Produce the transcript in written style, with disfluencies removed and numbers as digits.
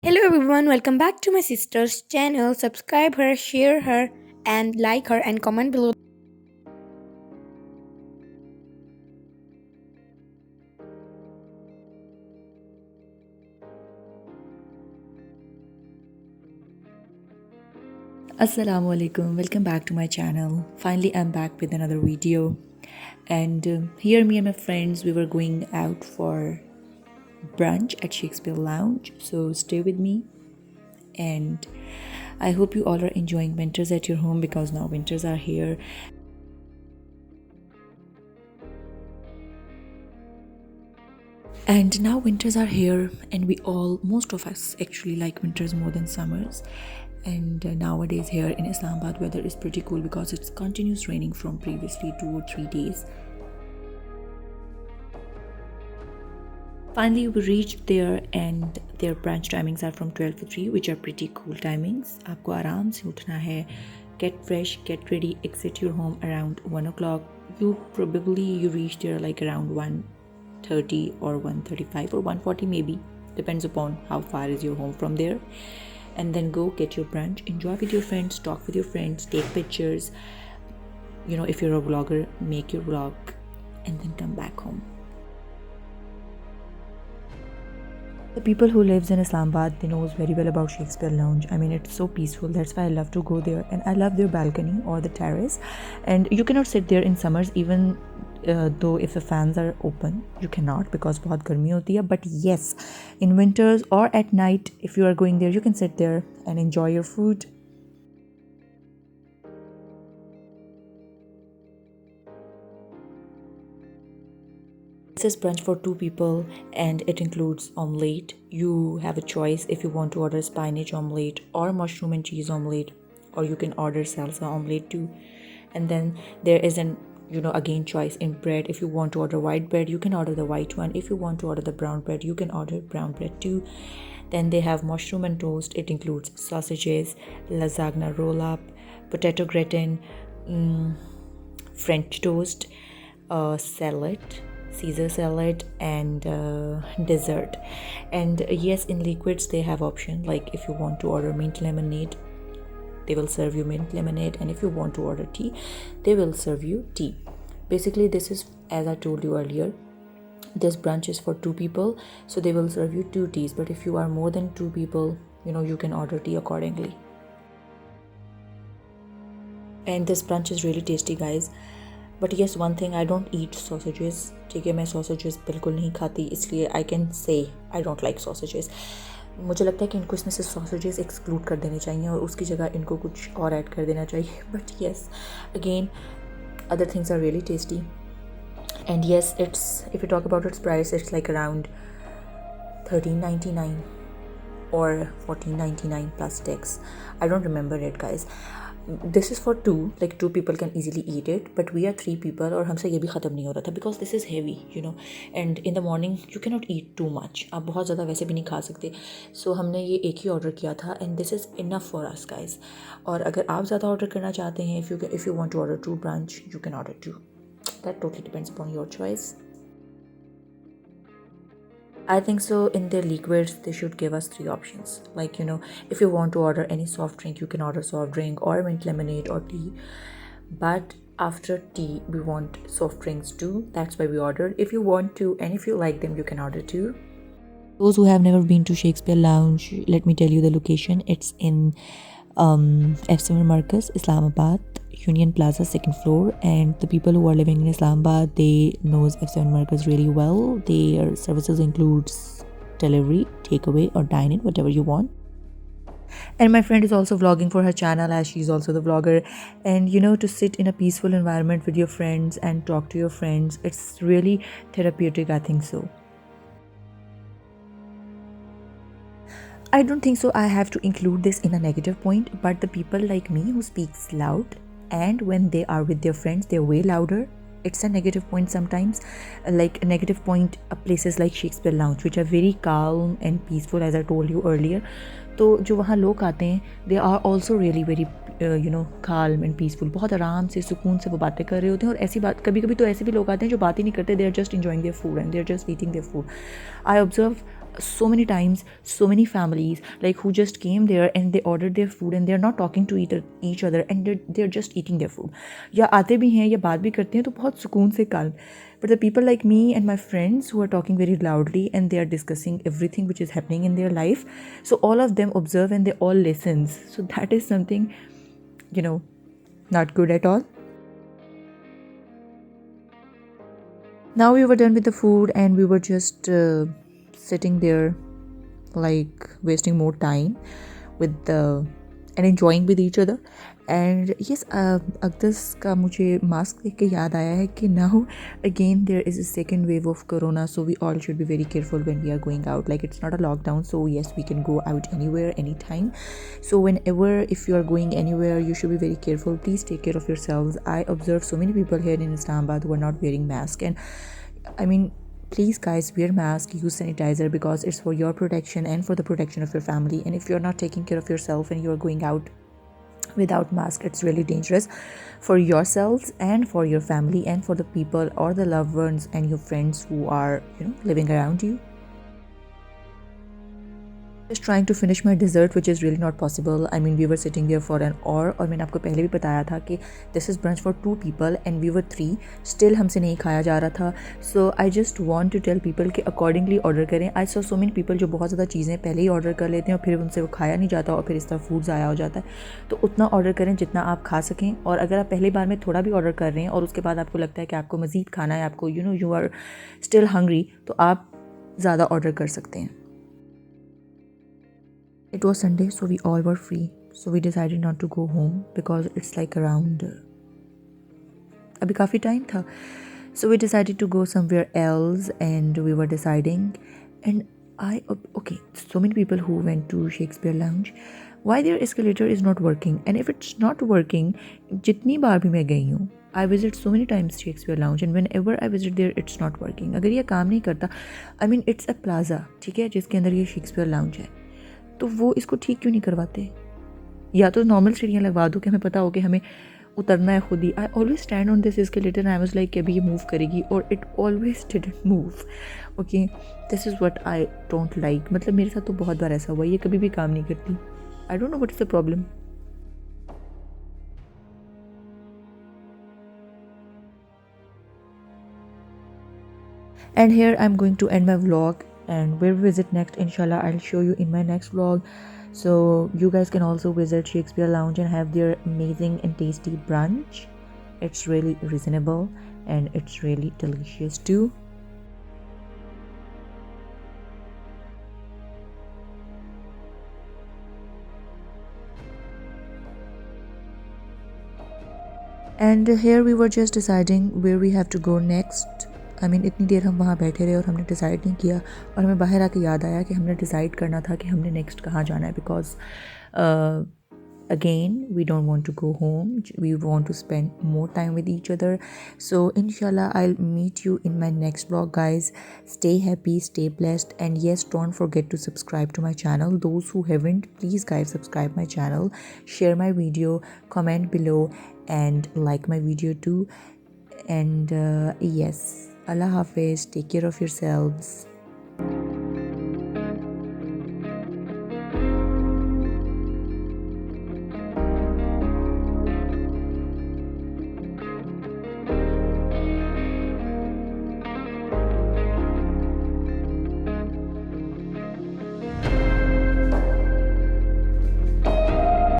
Hello everyone, welcome back to my sister's channel. Subscribe her, share her, and like her and comment below. Assalamu alaikum, welcome back to my channel. Finally, I'm back with another video. And here, me and my friends, we were going out for brunch at Shakespeare Lounge. So stay with me. And I hope you all are enjoying winters at your home because now winters are here. And now winters are here, and most of us actually like winters more than summers. And nowadays here in Islamabad, weather is pretty cool because it's continuous raining from previously 2 or 3 days. Finally, we reached there, and their brunch timings are from 12 to 3, which are pretty cool timings. आपको आराम से उठना है, get fresh, get ready, exit your home around 1 o'clock. You reach there like around 1:30 or 1:35 or 1:40 maybe, depends upon how far is your home from there. And then go get your brunch, enjoy with your friends, talk with your friends, take pictures. If you're a vlogger, make your vlog and then come back home. The people who lives in Islamabad, they knows very well about Shakespeare Lounge. I mean, it's so peaceful. That's why I love to go there. And I love their balcony or the terrace. And you cannot sit there in summers, even though if the fans are open, you cannot because बहुत गर्मी होती है. But yes, in winters or at night, if you are going there, you can sit there and enjoy your food. This is brunch for 2 people and it includes omelette. You have a choice if you want to order spinach omelette or mushroom and cheese omelette, or you can order salsa omelette too. And then there is again choice in bread. If you want to order white bread, you can order the white one. If you want to order the brown bread, you can order brown bread too. Then they have mushroom and toast. It includes sausages, lasagna roll up, potato gratin, French toast, salad, Caesar salad, and dessert. And yes, in liquids they have option, like if you want to order mint lemonade, they will serve you mint lemonade, and if you want to order tea, they will serve you tea. Basically, this is, as I told you earlier, this brunch is for 2 people, so they will serve you 2 teas. But if you are more than 2 people, you can order tea accordingly. And this brunch is really tasty, guys. But yes, one thing, I don't eat sausages. ठीक है, मैं sausages बिल्कुल नहीं खाती, इसलिए I can say I don't like sausages. मुझे लगता है कि इनको इसमें से sausages exclude कर देने चाहिए और उसकी जगह इनको कुछ और ऐड कर देना चाहिए. But yes, again, other things are really tasty. And yes, if you talk about its price, it's like around $13.99 or $14.99 plus tax. I don't remember it, guys. This is for 2, like 2 people can easily eat it, but we are 3 people और हमसे ये भी ख़त्म नहीं हो रहा था because this is heavy, and in the morning you cannot eat too much. आप बहुत ज़्यादा वैसे भी नहीं खा सकते. So हमने ये एक ही ऑर्डर किया था and this is enough for us, guys. और अगर आप ज़्यादा ऑर्डर करना चाहते हैं, if you want to order 2 brunch, you can order 2. That totally depends upon your choice. I think so in their liquids they should give us 3 options, like if you want to order any soft drink, you can order soft drink or mint lemonade or tea. But after tea we want soft drinks too, that's why we ordered. If you want to and if you like them, you can order too. Those who have never been to Shakespeare Lounge, let me tell you the location. It's in F7 Marcus, Islamabad, Union Plaza, 2nd floor. And the people who are living in Islamabad, they knows F7 Marcus really well. Their services includes delivery, takeaway, or dine-in, whatever you want. And my friend is also vlogging for her channel, as she's also the vlogger. And to sit in a peaceful environment with your friends and talk to your friends, it's really therapeutic, I think so. I don't think so I have to include this in a negative point, but the people like me who speaks loud, and when they are with their friends they're way louder, it's a negative point sometimes. Like a negative point, places like Shakespeare Lounge, which are very calm and peaceful, as I told you earlier. तो जो वहाँ लोग आते हैं, they are also really very calm and peaceful. बहुत आराम से सुकून से वो बातें कर रहे होते हैं. और ऐसी बात, कभी कभी तो ऐसे भी लोग आते हैं जो बात ही नहीं करते, they are just enjoying their food and they are just eating their food. I observe so many times so many families like who just came there and they ordered their food and they're not talking to each other and they're just eating their food, या आते भी हैं या बात भी करते हैं तो बहुत सुकून से calm. But the people like me and my friends who are talking very loudly and they are discussing everything which is happening in their life, so all of them observe and they all listens, so that is something, you know, not good at all. Now we were done with the food and we were just sitting there like wasting more time with the and enjoying with each other. And yes, Agdas का मुझे mask देख के याद आया है कि now again there is a second wave of corona, so we all should be very careful when we are going out. Like it's not a lockdown, so yes, we can go out anywhere anytime. So whenever if you are going anywhere, you should be very careful. Please take care of yourselves. I observe so many people here in Islamabad who are not wearing mask, and I mean, please guys, wear mask, use sanitizer, because it's for your protection and for the protection of your family. And if you're not taking care of yourself and you're going out without mask, it's really dangerous for yourselves and for your family and for the people or the loved ones and your friends who are, you know, living around you. Just trying to finish my dessert, which is really not possible. I mean, we were sitting there for an hour, और मैंने आपको पहले भी बताया था कि this is brunch for 2 people and we were 3. Still हमसे नहीं खाया जा रहा था. So I just want to tell people कि accordingly order करें. I saw so many people जो बहुत ज़्यादा चीज़ें पहले ही order कर लेते हैं और फिर उनसे वो खाया नहीं जाता और फिर इस तरह food ज़ाया हो जाता है. तो उतना order करें जितना आप खा सकें, और अगर आप पहली बार में थोड़ा भी order कर रहे हैं और उसके बाद आपको लगता है कि आपको मज़ीद खाना है, आपको you are still hungry, तो आप ज़्यादा order कर सकते हैं. It was Sunday, so we all were free. So we decided not to go home because it's like around अभी काफ़ी time था. So we decided to go somewhere else and we were deciding. And okay, so many people who went to Shakespeare Lounge. Why their escalator is not working? And if it's not working, जितनी बार भी मैं गई हूँ, I visit so many times Shakespeare Lounge and whenever I visit there, it's not working. अगर ये काम नहीं करता, I mean it's a plaza, ठीक है, जिसके अंदर ये Shakespeare Lounge है, तो वो इसको ठीक क्यों नहीं करवाते? या तो नॉर्मल सीढ़ियाँ लगवा दो कि हमें पता हो कि हमें उतरना है खुद ही. I always stand on this escalator and I was like कि अभी ये मूव करेगी, और it always didn't move. Okay, this is what I don't like. मतलब मेरे साथ तो बहुत बार ऐसा हुआ, ये कभी भी काम नहीं करती. I don't know what is the problem. And here I'm going to end my vlog, and where we visit next, inshallah I'll show you in my next vlog. So you guys can also visit Shakespeare Lounge and have their amazing and tasty brunch. It's really reasonable and it's really delicious too. And here we were just deciding where we have to go next. I mean इतनी देर हम वहाँ बैठे रहे और हमने decide नहीं किया, और हमें बाहर आके याद आया कि हमने डिसाइड करना था कि हमने नेक्स्ट कहाँ जाना है. Because again we don't want to go home, we want to spend more time with each other. So inshallah I'll meet you in my next vlog, guys. Stay happy, stay blessed, and yes, don't forget to subscribe to my channel. Those who haven't, please guys subscribe my channel, share my video, comment below, and like my video too. And yes, Allah Hafiz, take care of yourselves.